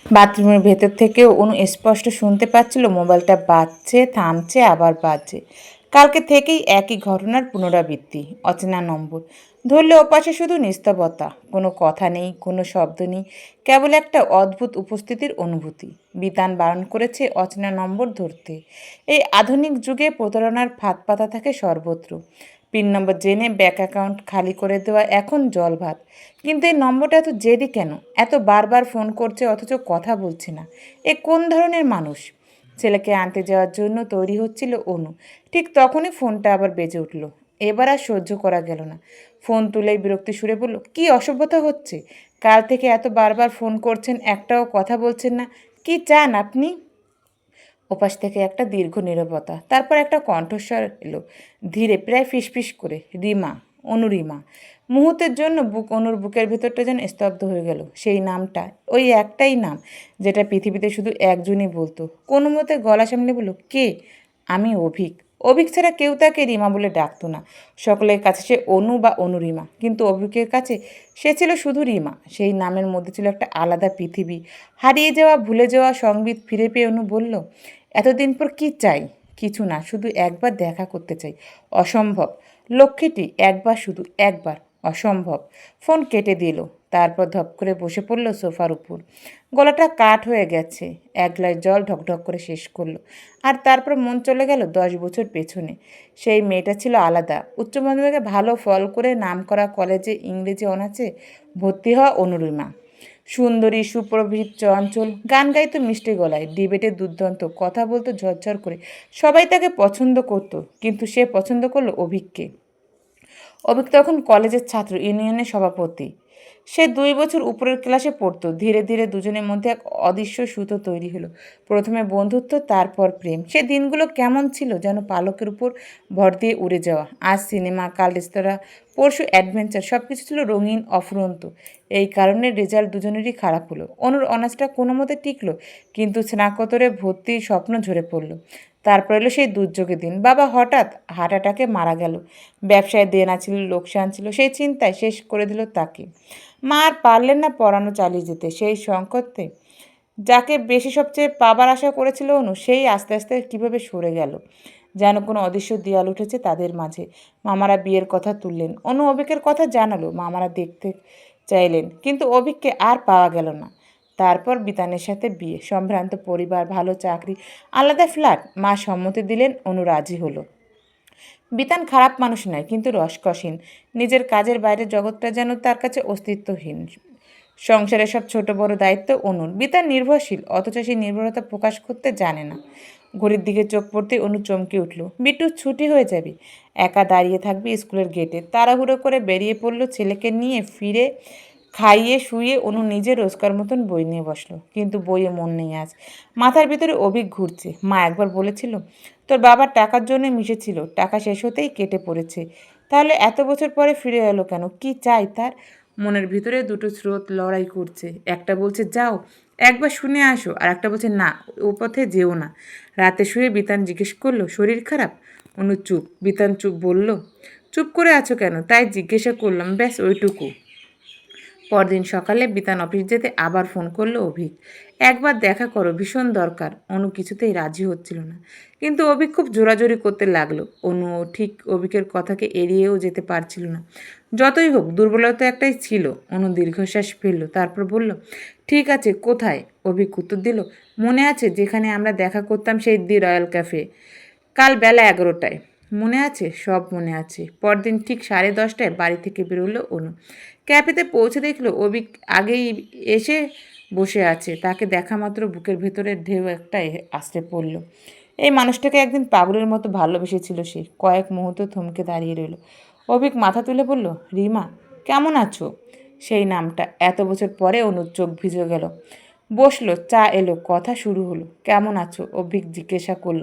বাথরুমের ভেতর থেকেও অনু স্পষ্ট শুনতে পাচ্ছিল মোবাইলটা বাজছে, থামছে, আবার বাজছে। কালকে থেকেই একই ঘটনার পুনরাবৃত্তি। অচেনা নম্বর ধরলে ওপাশে শুধু নিস্তবতা, কোনো কথা নেই, কোনো শব্দ নেই, কেবল একটা অদ্ভুত উপস্থিতির অনুভূতি। বিতান বারণ করেছে অচেনা নম্বর ধরতে। এই আধুনিক যুগে প্রতারণার ফাঁদ পাতা থাকে সর্বত্র। পিন নম্বর জেনে ব্যাংক অ্যাকাউন্ট খালি করে দেওয়া এখন জলভাত। কিন্তু এই নম্বরটা এত জেদি কেন? এত বারবার ফোন করছে অথচ কথা বলছে না। এ কোন ধরনের মানুষ? ছেলেকে আনতে যাওয়ার জন্য তৈরি হচ্ছিল অনু। ঠিক তখনই ফোনটা আবার বেজে উঠল। এবার আর সহ্য করা গেল না। ফোন তুলেই বিরক্তি সুরে বলল, কী অসভ্যতা হচ্ছে? কাল থেকে এত বারবার ফোন করছেন, একটাও কথা বলছেন না। কি চান আপনি? ওপাশ থেকে একটা দীর্ঘ নীরবতা, তারপর একটা কণ্ঠস্বর এলো ধীরে, প্রায় ফিসফিস করে, রিমা, অনুরিমা। মুহূর্তের জন্য অনুর বুকের ভেতরটা যেন স্তব্ধ হয়ে গেল। সেই নামটা, ওই একটাই নাম যেটা পৃথিবীতে শুধু একজনই বলতো। কোনো মতে গলা সামলে বলল, কে? আমি অভিক। অভিক ছাড়া কেউ তাকে রিমা বলে ডাকতো না। সকলের কাছে সে অনু বা অনুরিমা, কিন্তু অভিকের কাছে সে ছিল শুধু রিমা। সেই নামের মধ্যে ছিল একটা আলাদা পৃথিবী। হারিয়ে যাওয়া, ভুলে যাওয়া সংবিত ফিরে পেয়ে অনু বলল, এতদিন পর কি চাই? কিছু না, শুধু একবার দেখা করতে চাই। অসম্ভব। লক্ষ্মীটি, একবার, শুধু একবার। অসম্ভব। ফোন কেটে দিল। তারপর ধপ করে বসে পড়ল সোফার উপর। গলাটা কাঠ হয়ে গেছে। এক গ্লাস জল ঢকঢক করে শেষ করলো। আর তারপর মন চলে গেল 10 বছর পেছনে। সেই মেয়েটা ছিল আলাদা। উচ্চ মাধ্যমিকে ভালো ফল করে নামকরা কলেজে ইংরেজি অনার্সে ভর্তি হওয়া অনুরিমা। সুন্দরী, সুপ্রভিত, চঞ্চল, গান গাইতো মিষ্টি গলায়, ডিবেটে দুর্দান্ত, কথা বলতো ঝরঝর করে। সবাই তাকে পছন্দ করত, কিন্তু সে পছন্দ করলো অভিককে। অভিক তখন কলেজের ছাত্র ইউনিয়নের সভাপতি। সে 2 বছর উপরের ক্লাসে পড়তো। ধীরে ধীরে দুজনের মধ্যে এক অদৃশ্য সুতো তৈরি হলো। প্রথমে বন্ধুত্ব, তারপর প্রেম। সে দিনগুলো কেমন ছিল যেন পালকের উপর ভর দিয়ে উড়ে যাওয়া। আজ সিনেমা, কাল রেস্তোরাঁ, পরশু অ্যাডভেঞ্চার, সব কিছু ছিল রঙিন, অফুরন্ত। এই কারণে রেজাল্ট দুজনেরই খারাপ হলো। অনুর অনার্সটা কোনো মতে টিকলো, কিন্তু স্নাতকোত্তরে ভর্তির স্বপ্ন ঝরে পড়লো। তারপর এলো সেই দুর্যোগের দিন। বাবা হঠাৎ হার্ট অ্যাটাকে মারা গেল। ব্যবসায় দেনা ছিল, লোকসান ছিল, সেই চিন্তায় শেষ করে দিল তাকে। মা আর পারলেন না পড়ানো চালিয়ে যেতে। সেই সংকটে যাকে বেশি সবচেয়ে পাবার আশা করেছিল অনু, সেই আস্তে আস্তে কীভাবে সরে গেল। যেন কোনো অদৃশ্য দেয়াল উঠেছে তাদের মাঝে। মামারা বিয়ের কথা তুললেন। অনু অভিকের কথা জানালো। মামারা দেখতে চাইলেন, কিন্তু অভিককে আর পাওয়া গেল না। তারপর বিতানের সাথে বিয়ে, সম্ভ্রান্ত পরিবার, ভালো চাকরি, আলাদা ফ্ল্যাট। মা সম্মতি দিলেন, অনু রাজি হলো। বিতান খারাপ মানুষ নয়, কিন্তু রসকসহীন। নিজের কাজের বাইরের জগৎটা যেন তার কাছে অস্তিত্বহীন। সংসারের সব ছোট বড় দায়িত্ব অনুর। বিতান নির্ভরশীল, অথচ সেই নির্ভরতা প্রকাশ করতে জানে না। ঘড়ির দিকে চোখ পড়তে অনু চমকে উঠল। বিট্টু ছুটি হয়ে যাবে। একা দাঁড়িয়ে থাকবে স্কুলের গেটে। তাড়াহুড়ো করে বেরিয়ে পড়ল ছেলেকে নিয়ে। ফিরে খাইয়ে শুয়ে অনু নিজে রোজকার মতন বই নিয়ে বসলো। কিন্তু বইয়ে মন নেই আজ। মাথার ভিতরে অভিক ঘুরছে। মা একবার বলেছিল, তোর বাবার টাকার জন্য মিশেছিল, টাকা শেষ হতেই কেটে পড়েছে। তাহলে এত বছর পরে ফিরে এলো কেন? কি চাই তার? মনের ভিতরে দুটো স্রোত লড়াই করছে। একটা বলছে যাও, একবার শুনে আসো, আর একটা বলছে না, ও পথে যেও না। রাতে শুয়ে বিতান জিজ্ঞেস করলো, শরীর খারাপ? অনু চুপ। বিতান চুপ বলল, চুপ করে আছো কেন? তাই জিজ্ঞাসা করলাম, ব্যাস ওইটুকু। পরদিন সকালে বিতান অফিস যেতে আবার ফোন করলো অভিক। একবার দেখা করো, ভীষণ দরকার। অনু কিছুতেই রাজি হচ্ছিল না, কিন্তু অভিক খুব জোরাজোরি করতে লাগলো। অনু ঠিক অভিকের কথাকে এড়িয়েও যেতে পারছিল না। যতই হোক, দুর্বলতা একটাই ছিল। অনু দীর্ঘশ্বাস ফেলল, তারপর বলল, ঠিক আছে, কোথায়? অভিক উত্তর দিল, মনে আছে যেখানে আমরা দেখা করতাম, সেই দি রয়্যাল ক্যাফে, কাল বেলা 11টায়? মনে আছে, সব মনে আছে। পরদিন ঠিক 10:30টায় বাড়ি থেকে বেরোলো অনু। ক্যাফেতে পৌঁছে দেখলো অভিক আগেই এসে বসে আছে। তাকে দেখা মাত্র বুকের ভেতরের ঢেউ একটা আশ্রে পড়ল। এই মানুষটাকে একদিন পাগলের মতো ভালোবেসেছিল সে। কয়েক মুহূর্ত থমকে দাঁড়িয়ে রইল। অভিক মাথা তুলে বলল, রিমা, কেমন আছো? সেই নামটা এত বছর পরে অনুর চোখ ভিজে গেল। বসলো, চা এলো, কথা শুরু হলো। কেমন আছো? অভিক জিজ্ঞাসা করল।